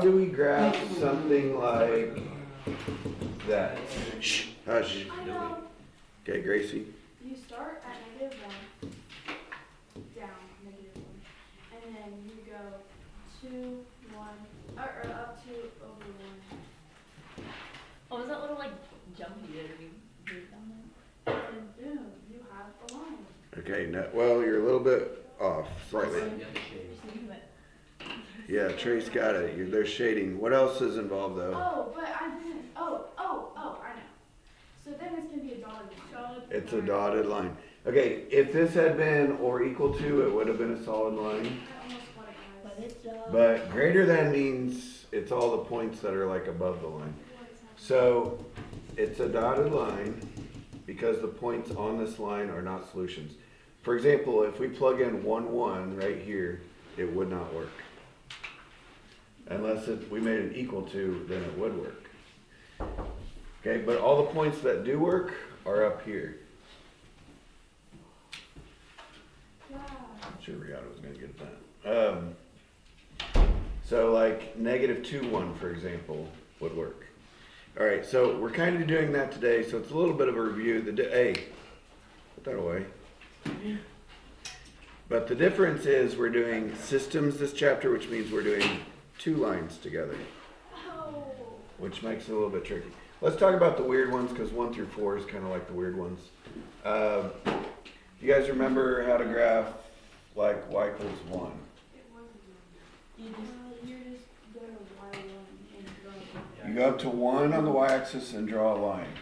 do we graph something like that? Shh, hush. Okay, Gracie. You start at -1, down -1, and then you go 2, 1, or up to over 1. Oh, was that little like jump you did or you moved down there? And boom, you have a line. Okay, no, well, you're a little bit off, slightly. Yeah, Trace got it. There's shading. What else is involved though? Oh, but I didn't. Oh, I know. So then it's going to be a dotted line. It's a dotted line. Okay, if this had been or equal to, it would have been a solid line. I almost got it, guys. But it's But greater than means it's all the points that are like above the line. So it's a dotted line because the points on this line are not solutions. For example, if we plug in 1, 1 right here, it would not work. Unless we made it equal to, then it would work. Okay, but all the points that do work are up here. Wow. I'm sure Rihanna was going to get that. So like -2, 1, for example, would work. All right, so we're kind of doing that today, so it's a little bit of a review. Hey, put that away. But the difference is we're doing systems this chapter, which means we're doing 2 lines together, which makes it a little bit tricky. Let's talk about the weird ones because 1 through 4 is kind of like the weird ones. You guys remember how to graph like y equals 1? You just go to Y1 and draw. You go up to 1 on the y-axis and draw a line.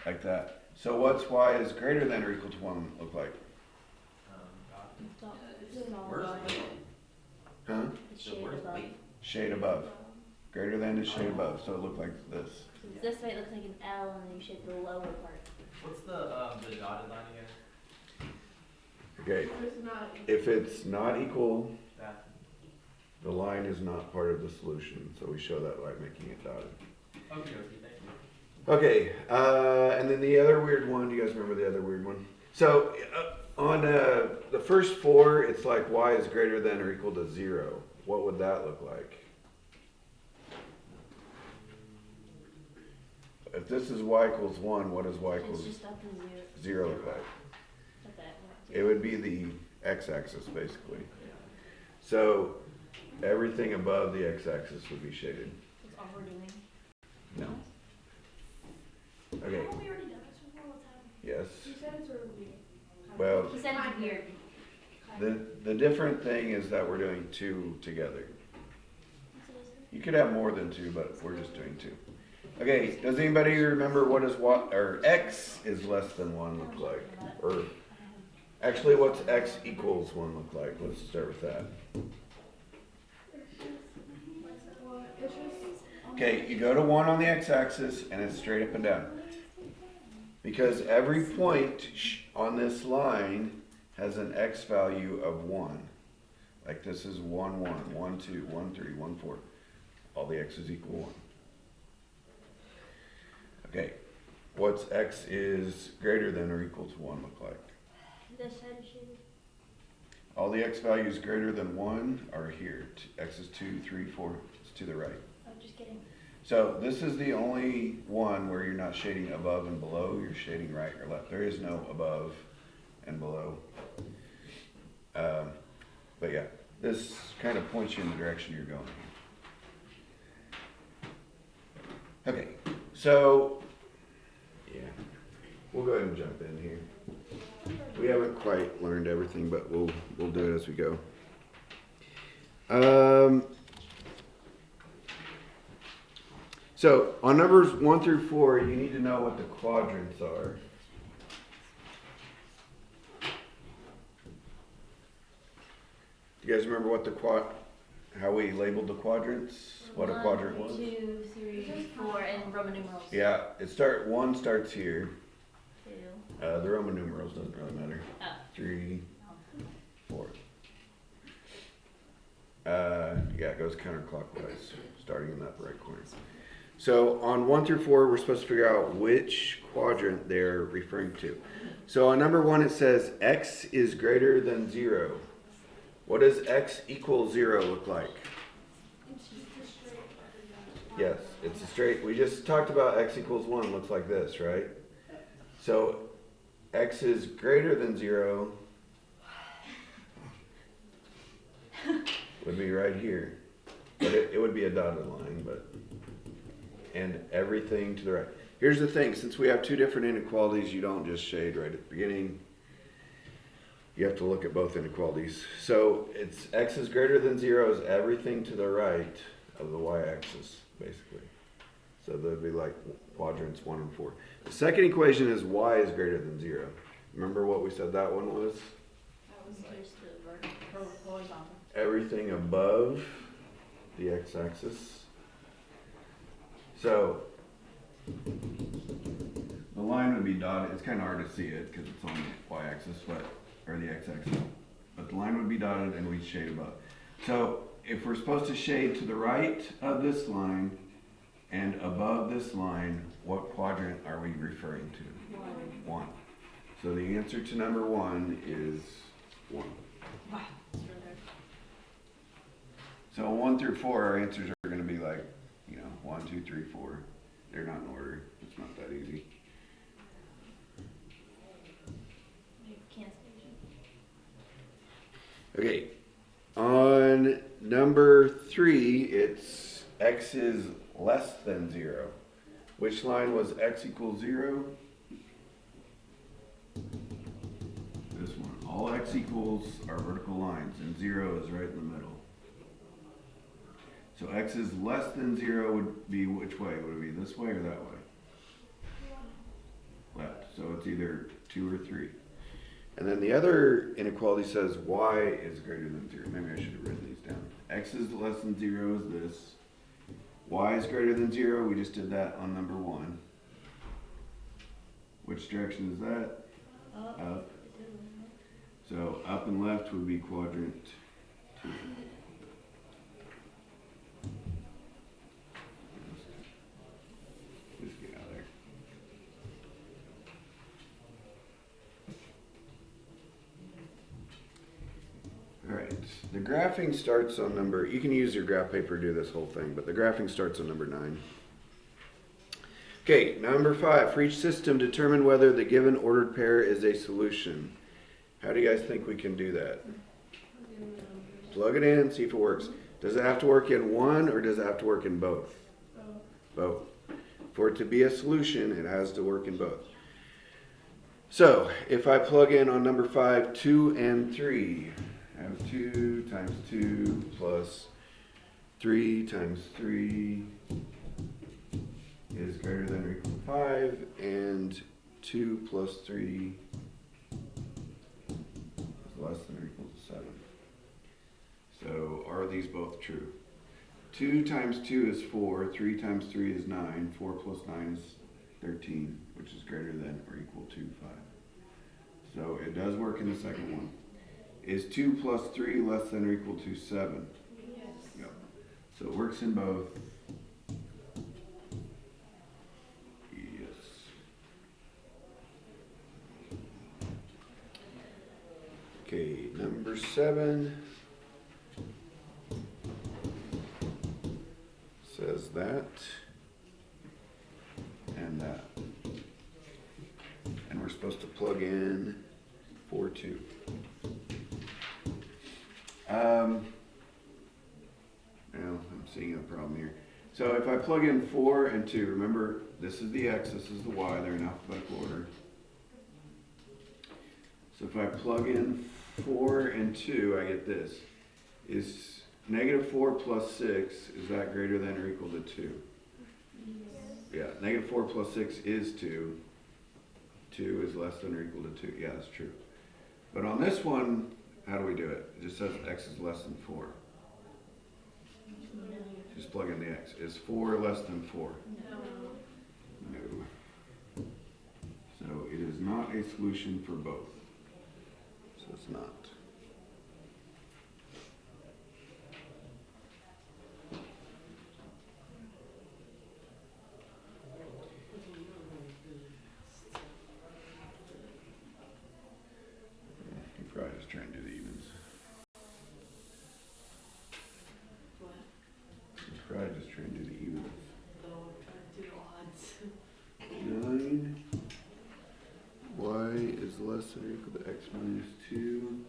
Like that. So what's y is greater than or equal to 1 look like? Huh? Shade above. Greater than is shade above, so it looked like this. This way it looks like an L and then you shape the lower part. What's the dotted line again? Okay, if it's not equal, That. the line is not part of the solution, so we show that by making it dotted. Okay, thank you. Okay, and then the other weird one, do you guys remember the other weird one? So on the first 4, it's like y is greater than or equal to 0. What would that look like? If this is y equals 1, what does y It's equals just up to 0 0. look like? Like that. It would be the x-axis basically. So everything above the x-axis would be shaded. That's all we're doing. No. Okay, Haven't we already done this before? What's happening? yes. You said it's really weird. Well, He said it's weird. the different thing is that we're doing 2 together. You could have more than 2, but we're just doing 2. Okay, does anybody remember what is what, or x is less than 1 look like? Or actually, what's x equals 1 look like? Let's start with that. Okay, you go to 1 on the x-axis and it's straight up and down. Because every point on this line has an x value of 1. Like this is 1, 1, 1, 2, 1, 3, 1, 4. All the x's equal 1. Okay, what's x is greater than or equal to 1 look like? This side is shaded. All the x values greater than 1 are here. X is 2, 3, 4. It's to the right. Oh, just kidding. So this is the only one where you're not shading above and below. You're shading right or left. There is no above and below. But yeah, this kind of points you in the direction you're going. Okay, so yeah, we'll go ahead and jump in here. We haven't quite learned everything, but we'll do it as we go. So on numbers 1 through 4, you need to know what the quadrants are. Do you guys remember what how we labeled the quadrants? What a quadrant was? 1, 2, 3, 4, and Roman numerals. Yeah, 1 starts here. 2. The Roman numerals doesn't really matter. Oh. 3, 4. Yeah, it goes counterclockwise, starting in the upper right corner. So on 1 through 4, we're supposed to figure out which quadrant they're referring to. So on number 1, it says x is greater than 0. What does x equal 0 look like? It's Yes, it's a straight, we just talked about x equals 1 looks like this, right? So x is greater than 0 would be right here. But it would be a dotted line, but, and everything to the right. Here's the thing, since we have two different inequalities, you don't just shade right at the beginning. You have to look at both inequalities. So it's x is greater than 0 is everything to the right of the y-axis, basically. So they'd be like quadrants 1 and 4. The second equation is y is greater than 0. Remember what we said that one was? That was just the horizontal. Everything above the x-axis. So the line would be dotted. It's kind of hard to see it because it's on the y-axis, or the x-axis. But the line would be dotted and we'd shade above. So if we're supposed to shade to the right of this line and above this line, what quadrant are we referring to? 1. So the answer to number 1 is 1. Wow, that's really hard. So 1 through 4, our answers are going to be like, 1, 2, 3, 4. They're not in order. It's not that easy. Cancellation. Okay, on number 3, it's x is less than 0. Which line was x equals 0? This one. All x equals are vertical lines, and 0 is right in the middle. So x is less than 0 would be which way? Would it be this way or that way? Left. So it's either 2 or 3. And then the other inequality says y is greater than 0. Maybe I should have written these down. X is less than 0 is this. Y is greater than 0. We just did that on number 1. Which direction is that? Up. So up and left would be quadrant 2. Just get out of there. Alright, the graphing starts on number, you can use your graph paper to do this whole thing, but the graphing starts on number 9. Okay, number 5, for each system, determine whether the given ordered pair is a solution. How do you guys think we can do that? Plug it in, see if it works. Does it have to work in one or does it have to work in both? Both. For it to be a solution, it has to work in both. So, if I plug in on number 5, 2 and 3, I have 2 times 2 plus 3 times 3 is greater than or equal to 5, and 2 plus 3 is less than or equal to 7. So, are these both true? 2 times 2 is 4, 3 times 3 is 9, 4 plus 9 is 13, which is greater than or equal to 5. So it does work in the second one. Is 2 plus 3 less than or equal to 7? Yes. Yep. So it works in both. Yes. Okay, number 7. Says that and that, and we're supposed to plug in 4, 2. Now I'm seeing a problem here. So if I plug in 4 and 2, remember this is the x, this is the y, they're in alphabetical order. So if I plug in 4 and 2, I get this. Is negative 4 plus 6, is that greater than or equal to 2? Yeah, negative 4 plus 6 is 2. 2 is less than or equal to 2. Yeah, that's true. But on this one, how do we do it? It just says x is less than 4. Just plug in the x. Is 4 less than 4? No. So it is not a solution for both. So it's not. Probably just trying to do the evens. Probably just trying to do the evens. minus 2.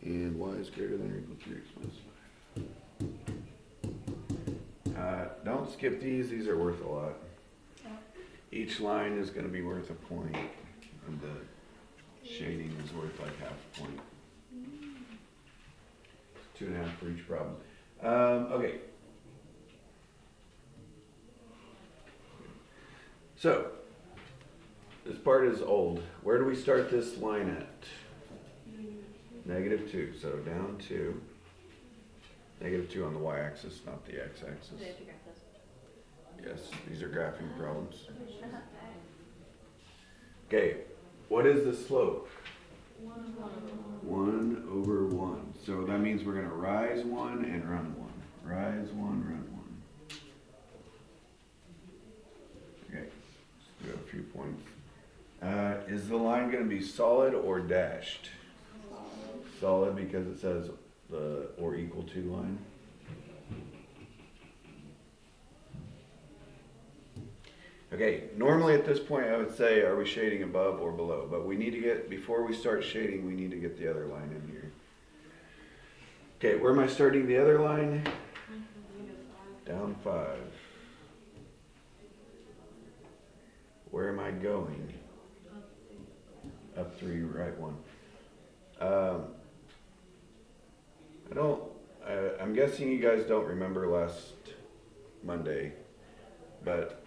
And y is greater than or equal to 3x minus 5. Don't skip these. These are worth a lot. Each line is going to be worth a point, and the shading is worth like half a point. 2.5 for each problem. Okay. So, this part is old. Where do we start this line at? -2. So down 2. -2 on the y-axis, not the x-axis. Do they have to graph this? Yes, these are graphing problems. Okay, what is the slope? 1 over 1. So that means we're going to rise 1 and run 1. Rise 1, run 1. Okay, let's do a few points. Is the line going to be solid or dashed? Solid because it says the or equal to line. Okay, normally at this point I would say, are we shading above or below? But we need to get, before we start shading, we need to get the other line in here. Okay, where am I starting the other line? Down 5. Where am I going? Up 3, right 1. I'm guessing you guys don't remember last Monday, but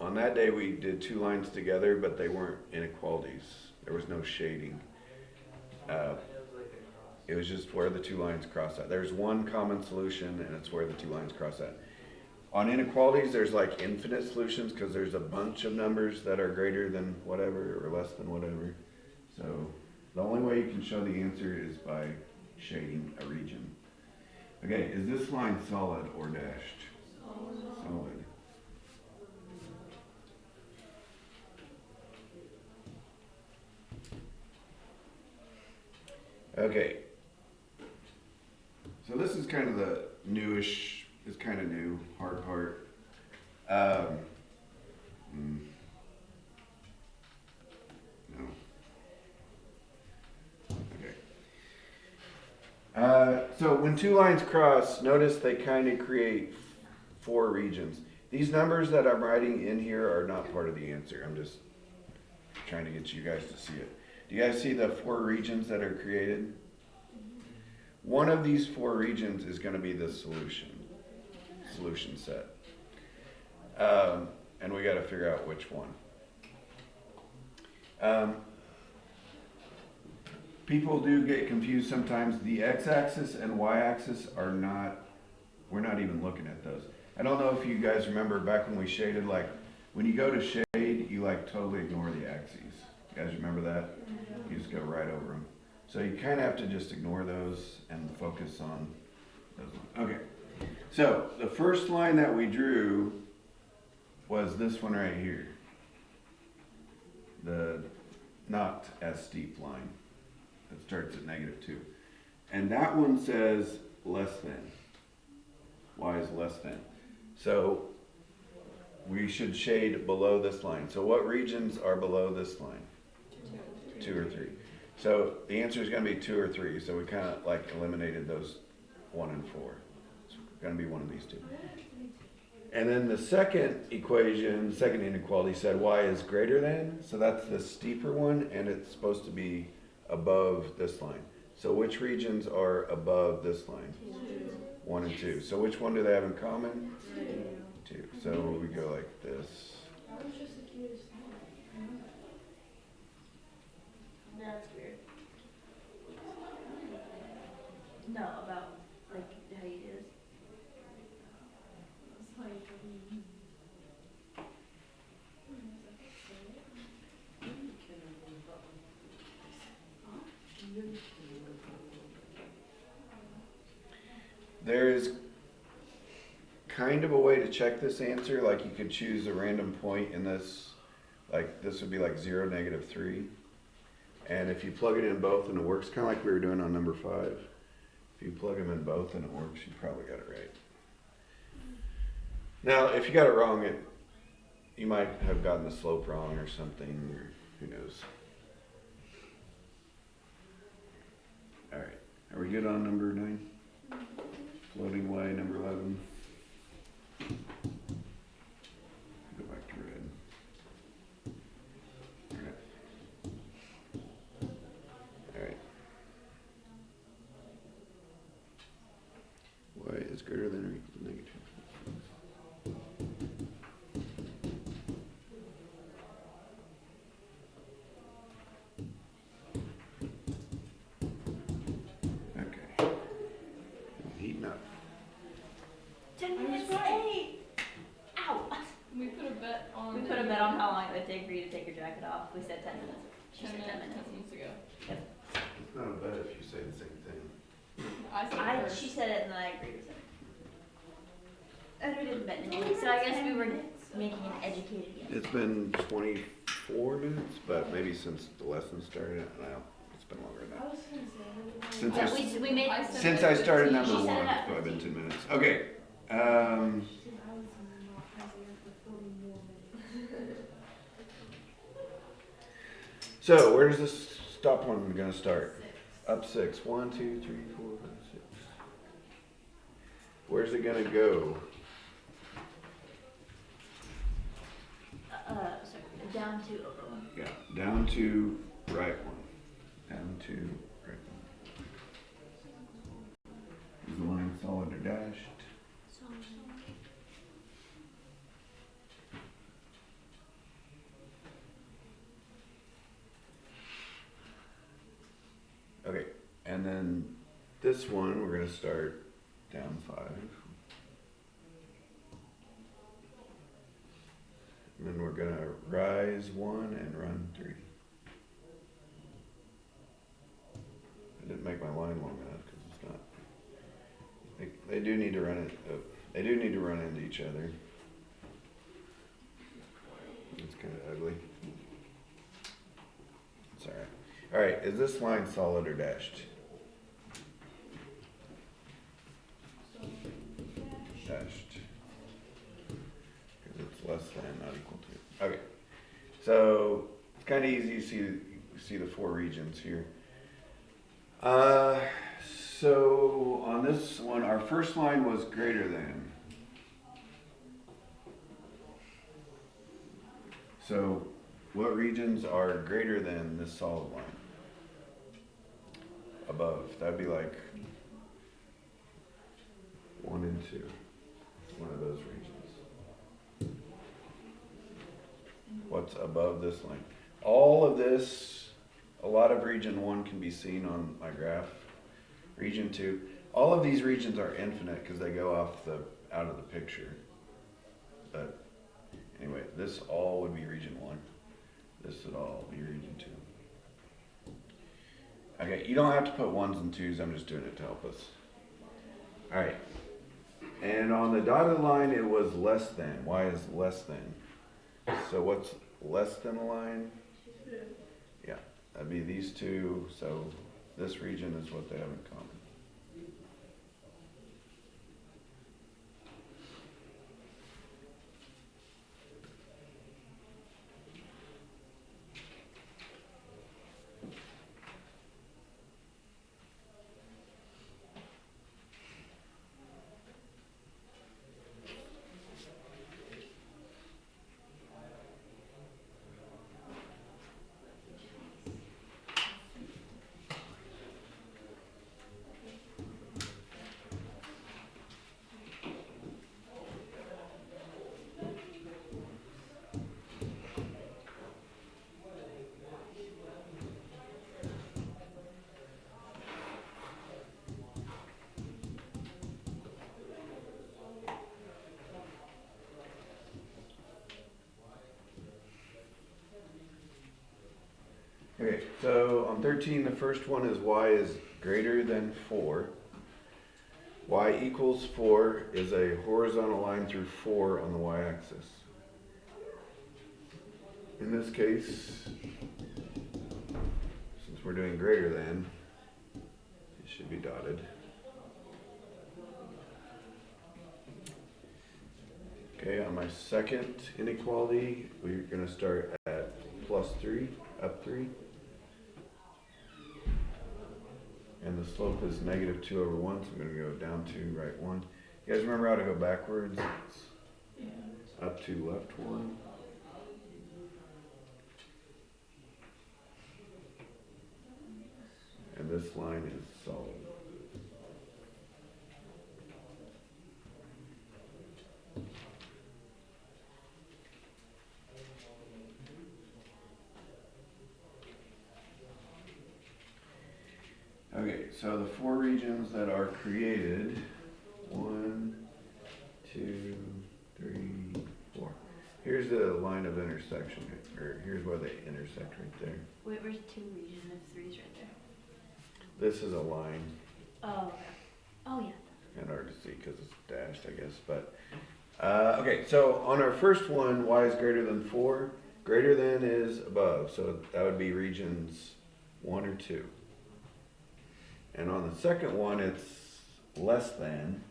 on that day we did 2 lines together, but they weren't inequalities. There was no shading. It was just where the 2 lines cross at. There's one common solution, and it's where the 2 lines cross at. On inequalities, there's like infinite solutions because there's a bunch of numbers that are greater than whatever or less than whatever. So the only way you can show the answer is by shading a region. Okay, is this line solid or dashed? Solid. Okay. So this is kind of the newish, it's kind of new, hard part. No. Okay. So when 2 lines cross, notice they kind of create 4 regions. These numbers that I'm writing in here are not part of the answer. I'm just trying to get you guys to see it. Do you guys see the 4 regions that are created? One of these 4 regions is going to be the solution set. And we got to figure out which one. People do get confused sometimes. The x-axis and y-axis are not, we're not even looking at those. I don't know if you guys remember back when we shaded, like when you go to shade, you like totally ignore the axes. You guys remember that? You just go right over them. So you kind of have to just ignore those and focus on those ones. Okay, so the first line that we drew was this one right here. The not as steep line that starts at -2. And that one says less than. Y is less than. So we should shade below this line. So what regions are below this line? 2 or 3. So the answer is going to be 2 or 3. So we kind of like eliminated those 1 and 4. It's going to be one of these 2. And then the second equation, second inequality said y is greater than. So that's the steeper one, and it's supposed to be above this line. So which regions are above this line? 1 and 2. So which one do they have in common? 2. So we go like this. That was just the cutest thing. That's weird. No, about like how you do this. It's like, There is kind of a way to check this answer. Like you could choose a random point in this. Like this would be like 0, -3. And if you plug it in both and it works, kind of like we were doing on number 5. If you plug them in both and it works, you probably got it right. Now, if you got it wrong, you might have gotten the slope wrong or something, or who knows. Alright, are we good on number 9? Floating Y, number 11. Go back to red. Alright. Y is greater than or equal to negative. Okay. Heating up. 10 minutes late. Ow. We put a bet on. We put a bet on how long it would take for you to take your jacket off. We said 10 minutes. She 10 said minutes, 10 minutes. 10 minutes ago. It's not a bet if you say the same thing. I said it first. She said it and then I agreed with it. And we didn't bet anything, so I guess we were making an educated guess. It's been 24 minutes, but maybe since the lesson started, I don't know. It's been longer than I that. was gonna say. Since Yeah, we made. I said Since I started number She said 1, it at it's probably been 15. 10 minutes. Okay. I was not present for 40 more minutes. So where does this stop one going to start? Up 6. 1, 2, 3, 4, 5, 6. Where's it going to go? Sorry, down to over 1. Yeah, down to right 1. Down to right 1. Is the line solid or dashed? Okay, and then this one we're going to start down 5. And then we're going to rise 1 and run 3. I didn't make my line long enough because it's not. They do need to run it. They do need to run into each other. It's kind of ugly. It's all right. All right, is this line solid or dashed? Dashed. Because it's less than, not equal to. Okay, so it's kind of easy to see the 4 regions here. So on this one, our first line was greater than. So what regions are greater than this solid line? Above. That'd be like 1 and 2. One of those regions. What's above this line? All of this, a lot of region 1 can be seen on my graph. Region 2. All of these regions are infinite because they go out of the picture. But anyway, this all would be region 1. This would all be region 2. Okay, you don't have to put 1s and 2s, I'm just doing it to help us. Alright. And on the dotted line it was less than. Y is less than. So what's less than a line? Yeah, that'd be these two, so this region is what they have in common. Okay, so on 13, the first one is y is greater than 4. Y equals 4 is a horizontal line through 4 on the y-axis. In this case, since we're doing greater than, it should be dotted. Okay, Okay, on my second inequality, we're gonna start at +3, up 3. And the slope is -2/1, so I'm gonna go down 2, right 1. You guys remember how to go backwards? It's up 2, left 1. And this line is solid. Okay, so the 4 regions that are created, 1, 2, 3, 4. Here's the line of intersection, or here's where they intersect right there. Wait, where's 2 region if 3's right there? This is a line, Oh, okay. Oh, yeah. and hard to see because it's dashed, I guess, but, okay, so on our first one, y is greater than 4. Greater than is above, so that would be regions 1 or 2. And on the second one, it's less than,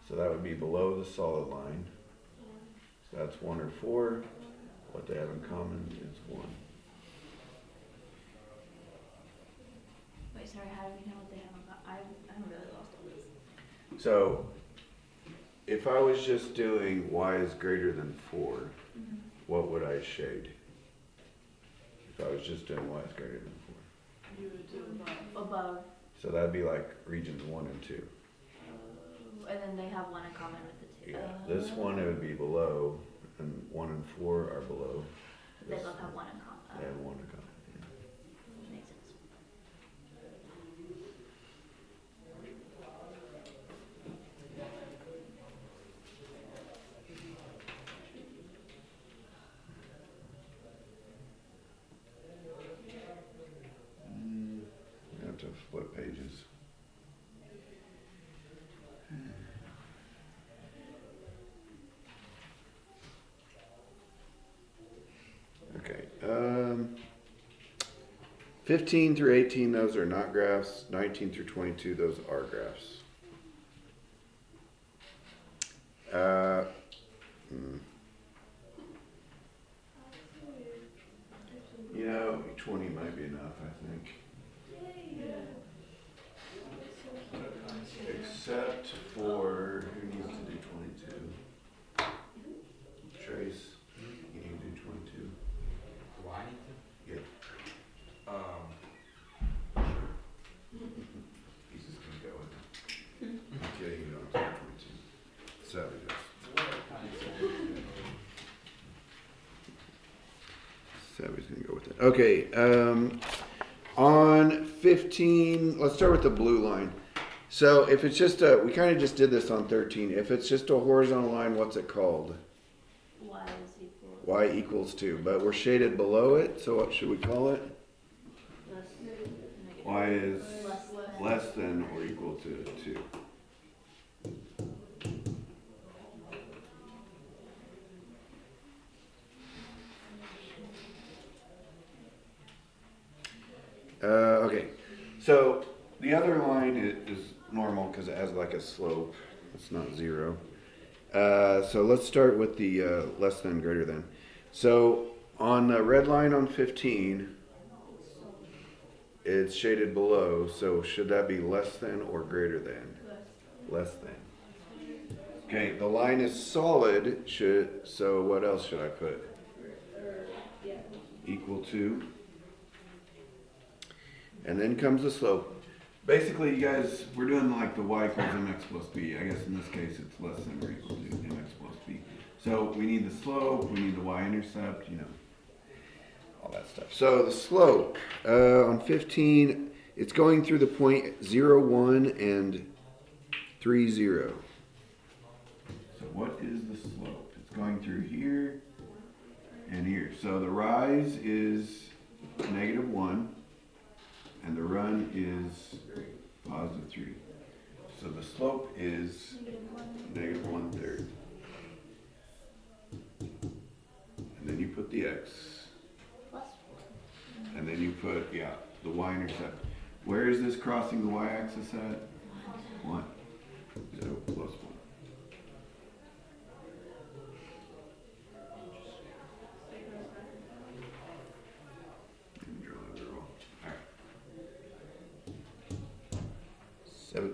so that would be below the solid line. So that's 1 or 4. What they have in common is 1. Wait, sorry, how do we know what they have about? I'm really lost on this. So if I was just doing y is greater than 4, what would I shade? If I was just doing y is greater than 4. You would do above. Above. So that'd be like regions 1 and 2. And then they have 1 in common with the 2. Yeah, this one it would be below, and 1 and 4 are below. They This- both have 1 in common. They have 1 in common. Makes sense. I have to flip pages. Okay, 15 through 18, those are not graphs. 19 through 22, those are graphs. You know, 20 might be enough, I think. Except for, who needs to do 22? Trace, you need to do 22. Do I need to? Yeah. He's just gonna go with it. I'm kidding, you don't have to do 22. So he does. Savvy's gonna go with it. Okay, on 15, let's start with the blue line. So if it's just a, we kind of just did this on 13. If it's just a horizontal line, what's it called? Y is equal. Y equals 2, but we're shaded below it, so what should we call it? Less negative. Y is Less less than or equal to 2. Okay, so the other line is normal because it has like a slope. It's not 0. So let's start with the less than, greater than. So on the red line on 15, it's shaded below. So should that be less than or greater than? Less than. Okay, the line is solid. So what else should I put? Equal to. And then comes the slope. Basically, you guys, we're doing like the y equals mx plus b. I guess in this case, it's less than or equal to mx plus b. So we need the slope, we need the y-intercept, you know, all that stuff. So the slope on 15, it's going through the point 0, 1, and 3, 0. So what is the slope? It's going through here and here. So the rise is -1. And the run is +3. So the slope is -1/3. And then you put the x. Plus. And then you put, yeah, the y-intercept. Where is this crossing the y-axis at? 1. So +1.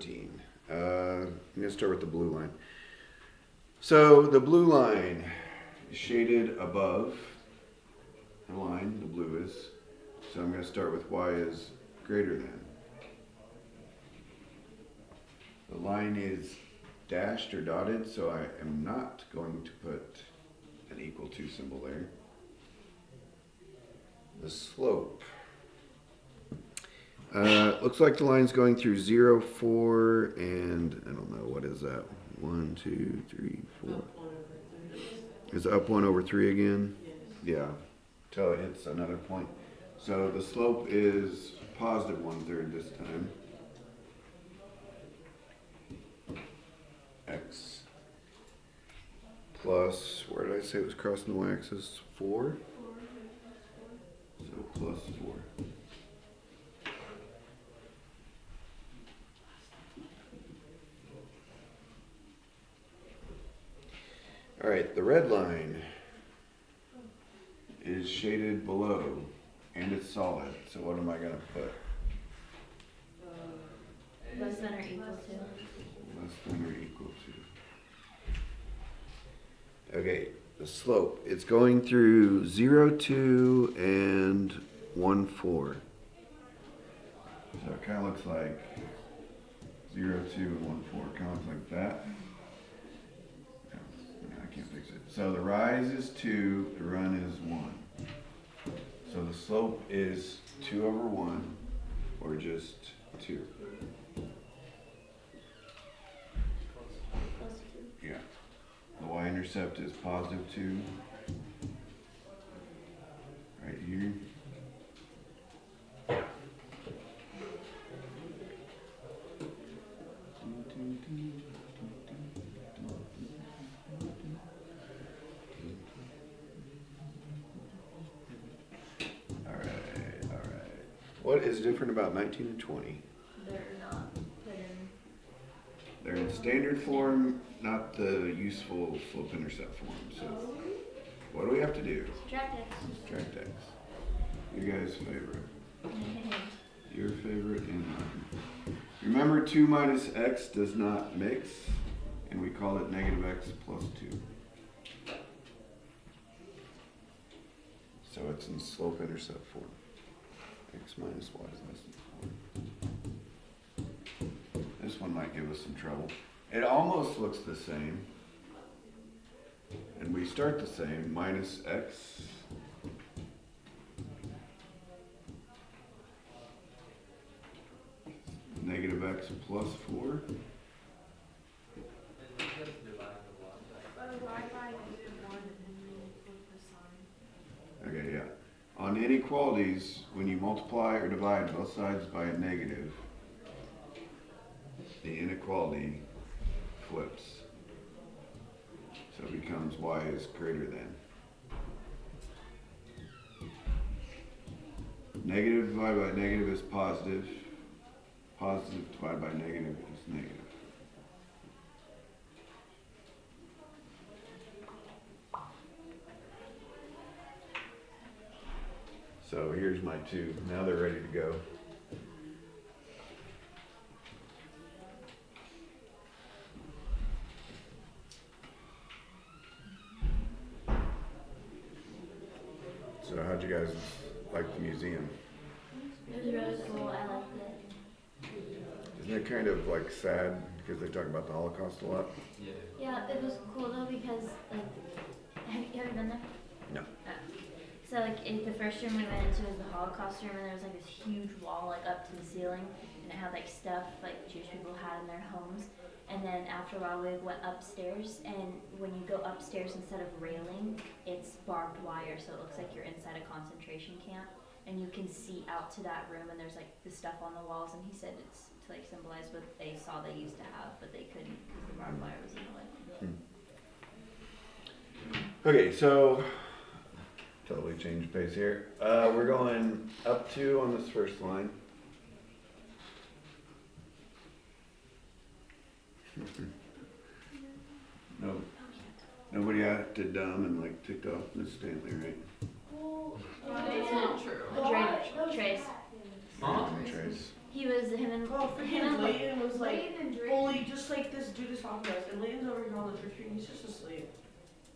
17. I'm gonna start with the blue line. So the blue line is shaded above the line, the blue is. So I'm gonna start with y is greater than. The line is dashed or dotted, so I am not going to put an equal to symbol there. The slope. Looks like the line's going through 0, 4, and I don't know, what is that? 1, 2, 3, 4. Is it up 1 over 3 again? Yeah, till it hits another point. So the slope is positive 1/3 this time. X plus, where did I say it was crossing the y-axis? 4? So plus 4. All right, the red line is shaded below and it's solid. So what am I going to put? Less than or equal to. Less than or equal to. Okay, the slope. It's going through 0, 2, and 1, 4. So it kind of looks like 0, 2, and 1, 4. Kind of looks like that. I can't fix it. So the rise is 2, the run is 1. So the slope is 2 over 1, or just 2. Yeah. The y-intercept is positive 2. Right here. What is different about 19 and 20? They're not put in. They're in standard form, not the useful slope-intercept form. So what do we have to do? Subtract x. Subtract x. You guys' favorite. Your favorite and mine. Remember 2 minus x does not mix, and we call it negative x plus 2. So it's in slope-intercept form. X minus y is less than 4. This one might give us some trouble. It almost looks the same. And we start the same, minus x. Negative x plus 4. Is it just dividing the block? Y by -1 and then flip the sign. Okay, yeah. On inequalities, when you multiply or divide both sides by a negative, the inequality flips. So it becomes y is greater than. Negative divided by negative is positive. Positive divided by negative is negative. So here's my 2. Now they're ready to go. So how'd you guys like the museum? It was really cool. I liked it. Isn't it kind of like sad because they talk about the Holocaust a lot? Yeah. Yeah, it was cool though because like, have you ever been there? No. So like the first room we went into was the Holocaust room, and there was like this huge wall like up to the ceiling, and it had like stuff like Jewish people had in their homes. And then after a while we went upstairs, and when you go upstairs instead of railing, it's barbed wire, so it looks like you're inside a concentration camp. And you can see out to that room, and there's like the stuff on the walls, and he said it's to like symbolize what they saw they used to have, but they couldn't because the barbed wire was in the way. Okay, so totally changed pace here. We're going up 2 on this first line. No, nobody acted dumb and like ticked off Miss Stanley, right? That's not true. Trace. Huh? Trace. He was him and Oh, him freaking and Leighton was like Layton and Drake. fully just like this dude is talking to us, and Leighton's over here on the tree, and he's just asleep.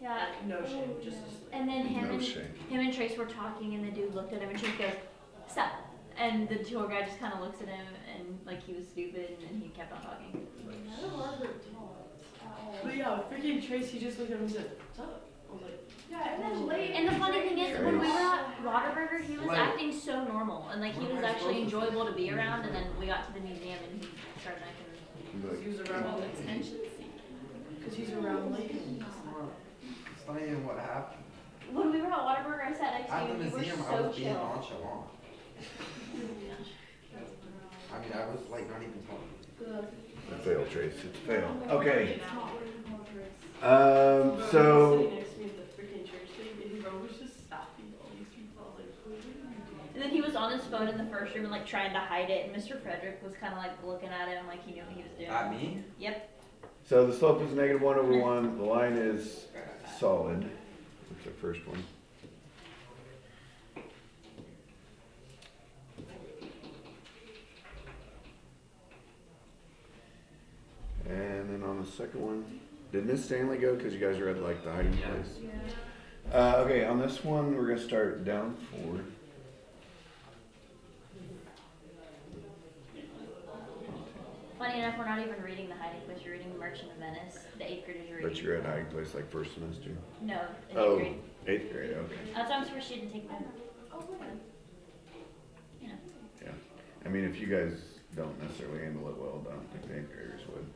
yeah. Like, no shame, Oh, just no. asleep. And then No shame. him and Trace were talking, and the dude looked at him, and Trace goes, "Stop." And the tour guide just kind of looks at him, and like he was stupid, and then he kept on talking. None of ours are tall at all. But yeah, freaking Trace, he just looked at him and said, "What's up?" I was like, Yeah, and then Layton. And the funny thing is, when we were Trace. at Whataburger, he was Like, acting so normal, and like he what am was I actually supposed to enjoyable to be around. And then we got to the museum, and he started acting. he was around attention seeking. Because he's around Leighton. It's not even what happened. When we were at Whataburger, I sat next to At you, the and you were museum, I so was being chill. nonchalant. I mean, I was like not even talking. It's a fail, Trace. It's a fail. Okay. It's not what you call Chris. Bro, he was So sitting next to me at the freaking church thing, and bro was just stopping all these people. I was like, what are you doing? And then he was on his phone in the first room and like trying to hide it. And Mr. Frederick was kind of like looking at him like he knew what he was doing. At me? Yep. so the slope is -1/1. The line is solid. That's the first one. And then on the second one, did Miss Stanley go? Because you guys read like the hiding place. Okay, on this one, we're gonna start down 4. Funny enough, we're not even reading the hiding place. You're reading Merchant of Venice. The 8th graders are reading. But you're at hiding place like first semester. No, in 8th Oh, grade. 8th grade. Okay. That's why I'm surprised she didn't take that. Oh, what? You know. Yeah. I mean, if you guys don't necessarily handle it well, I don't think the 8th graders would.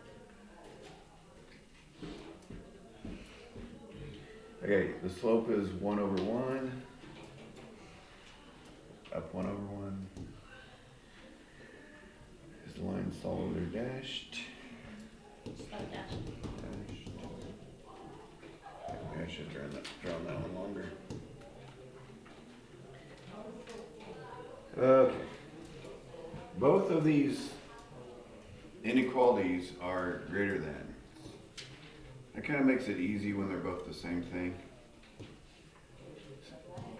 Okay, the slope is 1/1. Up 1/1. Is the line solid or dashed? Spell dash. Dashed. Maybe I should have drawn that one longer. Okay. Both of these inequalities are greater than. That kind of makes it easy when they're both the same thing.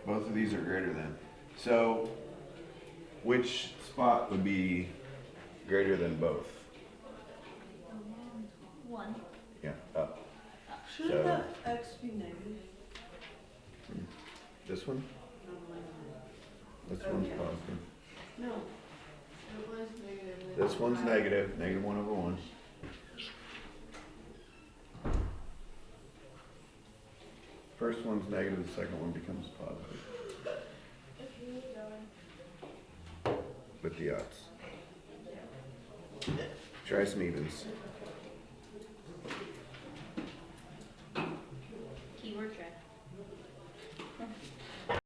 Both of these are greater than. So, which spot would be greater than both? 1. Yeah, up. Shouldn't So- that X be negative? This one? This one's Okay. positive. No. It was negative. This one's negative, -1/1. First one's negative, the second one becomes positive. If you were going. With the odds. Try some evens.